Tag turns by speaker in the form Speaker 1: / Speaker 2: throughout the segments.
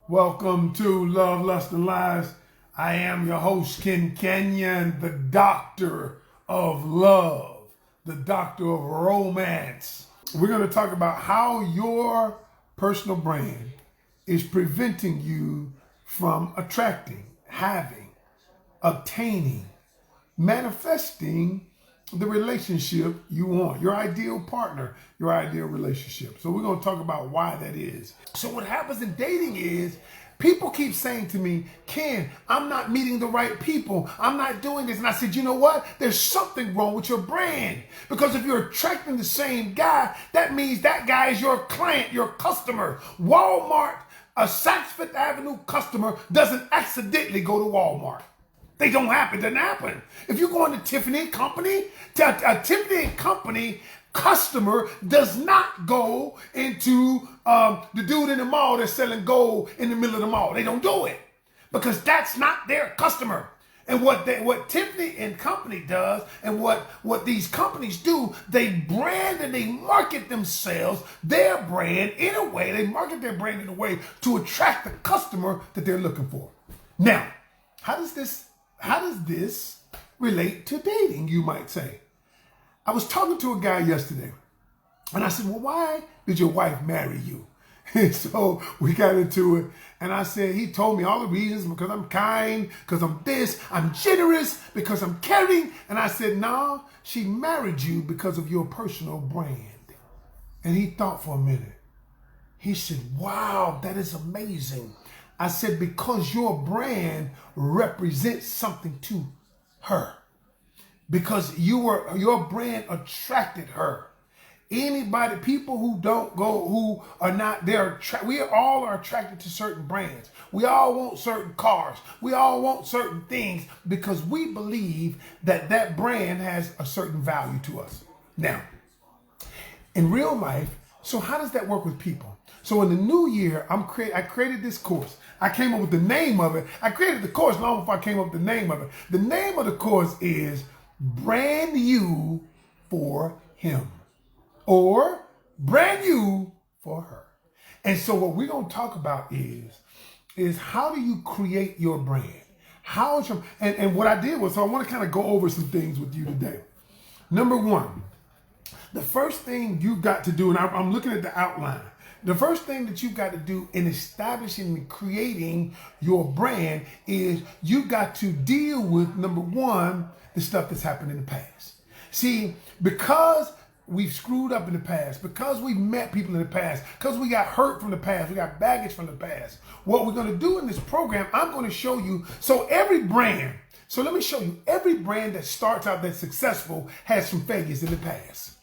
Speaker 1: Welcome to Love, Lust, and Lies. I am your host, Ken Canion, the doctor of love, the doctor of romance. We're going to talk about how your personal brand is preventing you from attracting, having, obtaining, manifesting the relationship you want, your ideal partner, your ideal relationship. So we're going to talk about why that is. So what happens in dating is people keep saying to me, Ken, I'm not meeting the right people. I'm not doing this. And I said, you know what? There's something wrong with your brand. Because if you're attracting the same guy, that means that guy is your client, your customer. Walmart, a Saks Fifth Avenue customer doesn't accidentally go to Walmart. They don't happen. It doesn't happen. If you go into Tiffany & Company, a Tiffany & Company customer does not go into the dude in the mall that's selling gold in the middle of the mall. They don't do it because that's not their customer. And what Tiffany & Company does and what these companies do, they brand and they market themselves, their brand in a way, they market their brand in a way to attract the customer that they're looking for. Now, how does this relate to dating, you might say? I was talking to a guy yesterday, and I said, well, why did your wife marry you? And so we got into it, and I said, he told me all the reasons, because I'm kind, because I'm this, I'm generous, because I'm caring. And I said, no, she married you because of your personal brand. And he thought for a minute. He said, wow, that is amazing. I said, because your brand represents something to her. Because your brand attracted her. Anybody, people who don't go, who are not there, we all are attracted to certain brands. We all want certain cars. We all want certain things because we believe that that brand has a certain value to us. Now, in real life, so how does that work with people? So in the new year, I created this course. I came up with the name of it. I created the course long before I came up with the name of it. The name of the course is Brand You for Him, or Brand You for Her. And so what we're going to talk about is how do you create your brand? And what I did was, so I want to kind of go over some things with you today. Number one, the first thing you've got to do, and I'm looking at the outline. The first thing that you've got to do in establishing and creating your brand is you've got to deal with, number one, the stuff that's happened in the past. See, because we've screwed up in the past, because we've met people in the past, because we got hurt from the past, we got baggage from the past, what we're going to do in this program, I'm going to show you, so let me show you, every brand that starts out that's successful has some failures in the past.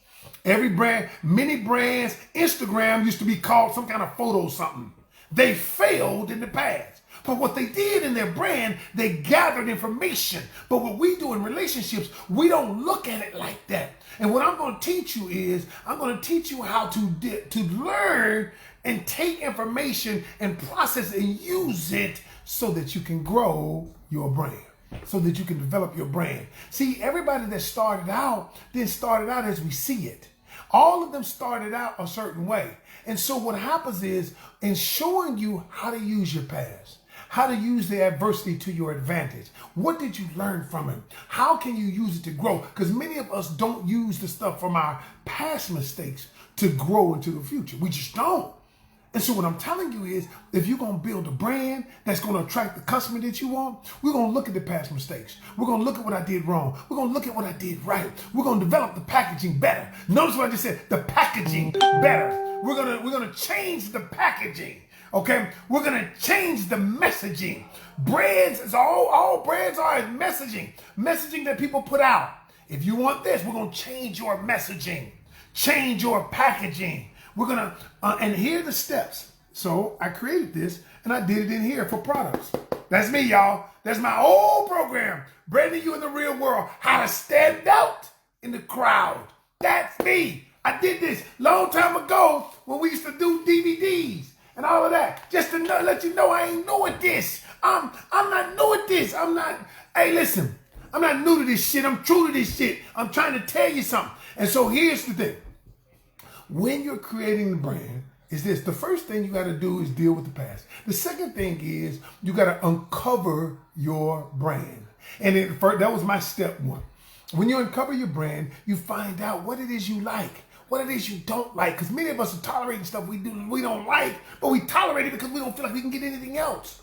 Speaker 1: Every brand, many brands, Instagram used to be called some kind of photo something. They failed in the past. But what they did in their brand, they gathered information. But what we do in relationships, we don't look at it like that. And what I'm going to teach you is, I'm going to teach you how to learn and take information and process it and use it so that you can grow your brand, so that you can develop your brand. See, everybody that started out as we see it. All of them started out a certain way. And so what happens is, in showing you how to use your past, how to use the adversity to your advantage, what did you learn from it? How can you use it to grow? Because many of us don't use the stuff from our past mistakes to grow into the future. We just don't. And so what I'm telling you is, if you're going to build a brand that's going to attract the customer that you want, we're going to look at the past mistakes. We're going to look at what I did wrong. We're going to look at what I did right. We're going to develop the packaging better. Notice what I just said, the packaging better. We're going to change the packaging. Okay? We're going to change the messaging. Brands, is all brands are is messaging. Messaging that people put out. If you want this, we're going to change your messaging. Change your packaging. We're going to, and here are the steps. So I created this and I did it in here for products. That's me, y'all. That's my old program. Branding You in the Real World. How to stand out in the crowd. That's me. I did this long time ago when we used to do DVDs and all of that. Just to let you know I ain't new at this. I'm not new at this. Hey, listen. I'm not new to this shit. I'm true to this shit. I'm trying to tell you something. And so here's the thing. When you're creating the brand, is this. The first thing you got to do is deal with the past. The second thing is you got to uncover your brand. And that was my step one. When you uncover your brand, you find out what it is you like, what it is you don't like. Because many of us are tolerating stuff we don't like, but we tolerate it because we don't feel like we can get anything else.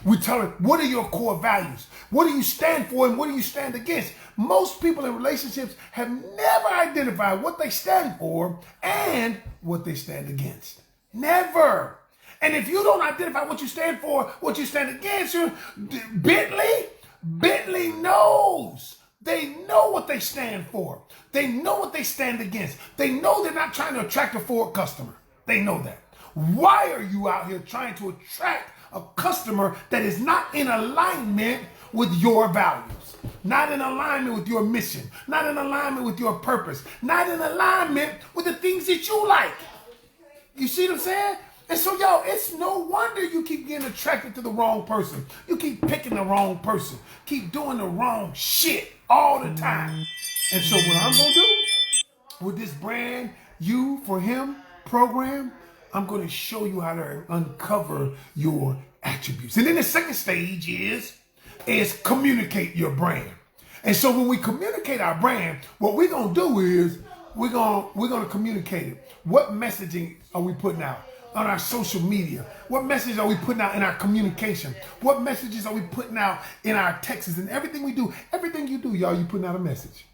Speaker 1: We tolerate. What are your core values? What do you stand for and what do you stand against? Most people in relationships have never identified what they stand for and what they stand against. Never. And if you don't identify what you stand for, what you stand against, Bentley knows. They know what they stand for. They know what they stand against. They know they're not trying to attract a Ford customer. They know that. Why are you out here trying to attract a customer that is not in alignment with your values, not in alignment with your mission, not in alignment with your purpose, not in alignment with the things that you like? You see what I'm saying? And so, y'all, it's no wonder you keep getting attracted to the wrong person. You keep picking the wrong person. Keep doing the wrong shit all the time. And so what I'm going to do with this brand You for Him program, I'm going to show you how to uncover your attributes. And then the second stage is communicate your brand. And so when we communicate our brand, what we're going to do is we're going to communicate it. What messaging are we putting out on our social media? What messages are we putting out in our communication? What messages are we putting out in our texts? And everything we do, everything you do, y'all, you putting out a message.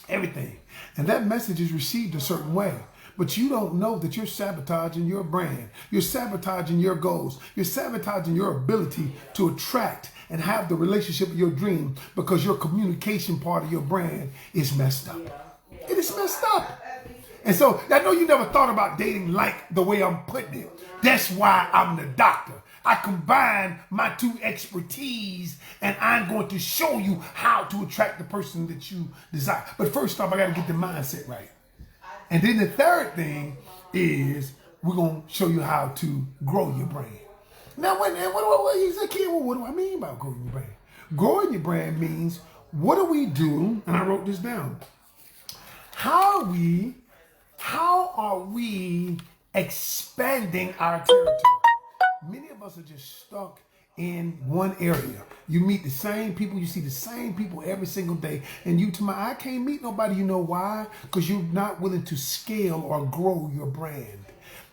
Speaker 1: Everything. And that message is received a certain way. But you don't know that you're sabotaging your brand. You're sabotaging your goals. You're sabotaging your ability to attract and have the relationship of your dream because your communication part of your brand is messed up. It is messed up. And so I know you never thought about dating like the way I'm putting it. That's why I'm the doctor. I combine my two expertise and I'm going to show you how to attract the person that you desire. But first off, I got to get the mindset right. And then the third thing is we're going to show you how to grow your brand. Now, what you say, Ken, what do I mean by growing your brand? Growing your brand means what do we do? And I wrote this down. How are we expanding our territory? Many of us are just stuck in one area. You meet the same people, you see the same people every single day, and I can't meet nobody. You know why? Because you're not willing to scale or grow your brand.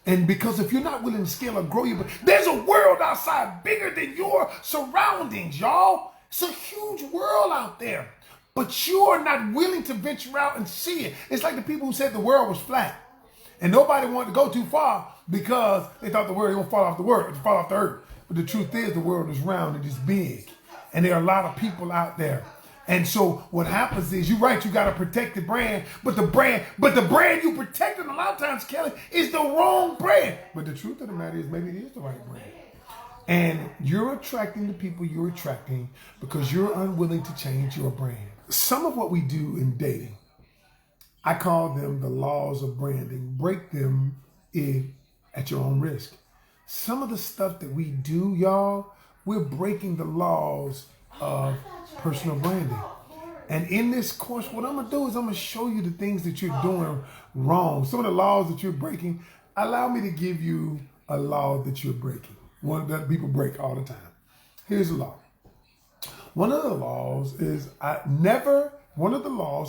Speaker 1: And because if you're not willing to scale or grow your brand, there's a world outside bigger than your surroundings, y'all. It's a huge world out there. But you're not willing to venture out and see it. It's like the people who said the world was flat. And nobody wanted to go too far because they thought the world was going to fall off the earth. But the truth is the world is round and it's big. And there are a lot of people out there. And so what happens is, you're right, you got to protect the brand. But the brand you protecting a lot of times, Kelly, is the wrong brand. But the truth of the matter is maybe it is the right brand. And you're attracting the people you're attracting because you're unwilling to change your brand. Some of what we do in dating, I call them the laws of branding. Break them at your own risk. Some of the stuff that we do, y'all, we're breaking the laws of personal branding. And in this course, what I'm going to do is I'm going to show you the things that you're doing wrong. Some of the laws that you're breaking. Allow me to give you a law that you're breaking. One that people break all the time. Here's the law. One of the laws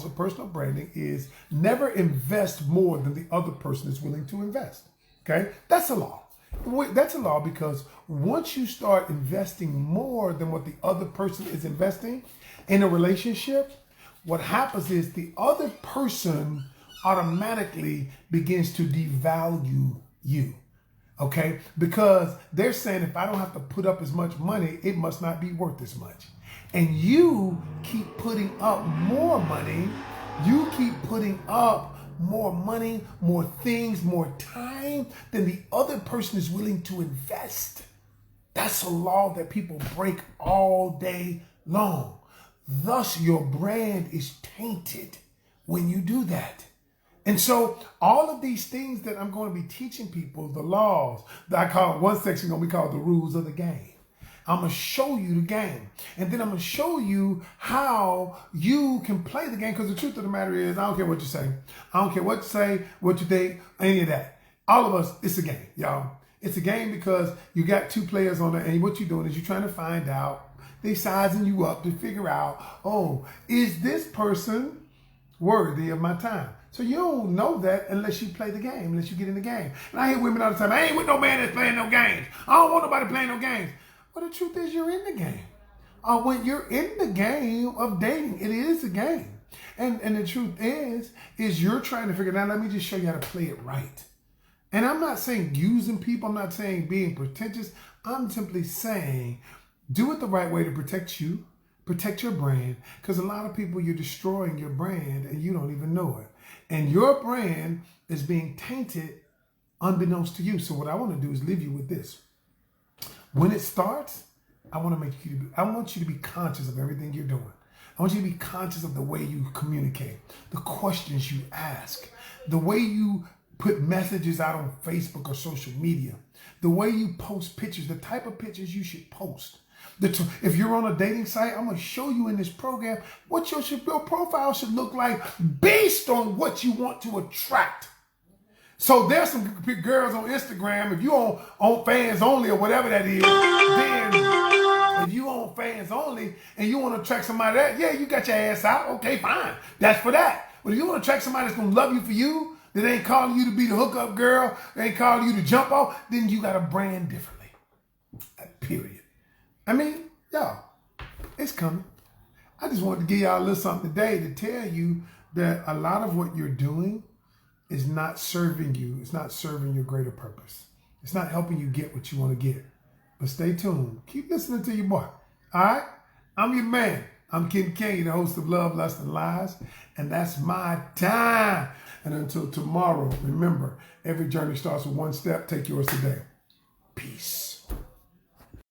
Speaker 1: of personal branding is never invest more than the other person is willing to invest. Okay? That's a law. That's a law because once you start investing more than what the other person is investing in a relationship, what happens is the other person automatically begins to devalue you. Okay? Because they're saying if I don't have to put up as much money, it must not be worth as much. And you keep putting up more money. You keep putting up more money, more things, more time than the other person is willing to invest. That's a law that people break all day long. Thus, your brand is tainted when you do that. And so all of these things that I'm going to be teaching people, the laws, that I call one section going to be called the rules of the game. I'm going to show you the game. And then I'm going to show you how you can play the game. Because the truth of the matter is, I don't care what you say. I don't care what you say, what you think, any of that. all of us, it's a game, y'all. It's a game because you got two players on there, and what you're doing is you're trying to find out, they sizing you up to figure out, oh, is this person worthy of my time? So you don't know that unless you play the game, unless you get in the game. And I hear women all the time, I ain't with no man that's playing no games. I don't want nobody playing no games. Well, the truth is you're in the game. When you're in the game of dating, it is a game. And the truth is you're trying to figure it out. Let me just show you how to play it right. And I'm not saying using people. I'm not saying being pretentious. I'm simply saying do it the right way to protect you, protect your brand. Because a lot of people, you're destroying your brand and you don't even know it. And your brand is being tainted unbeknownst to you. So what I want to do is leave you with this. When it starts, I want you to be conscious of everything you're doing. I want you to be conscious of the way you communicate, the questions you ask, the way you put messages out on Facebook or social media, the way you post pictures, the type of pictures you should post. If you're on a dating site, I'm going to show you in this program what your profile should look like based on what you want to attract. So there's some girls on Instagram, if you on fans only or whatever that is, then if you on fans only and you want to attract somebody that, yeah, you got your ass out. Okay, fine. That's for that. But if you want to attract somebody that's going to love you for you, that ain't calling you to be the hookup girl, they ain't calling you to jump off, then you got to brand differently. Period. I mean, y'all, it's coming. I just wanted to give y'all a little something today to tell you that a lot of what you're doing is not serving you. It's not serving your greater purpose. It's not helping you get what you want to get. But stay tuned. Keep listening to your boy. All right? I'm your man. I'm Ken Canion, the host of Love, Lust, and Lies. And that's my time. And until tomorrow, remember, every journey starts with one step. Take yours today. Peace.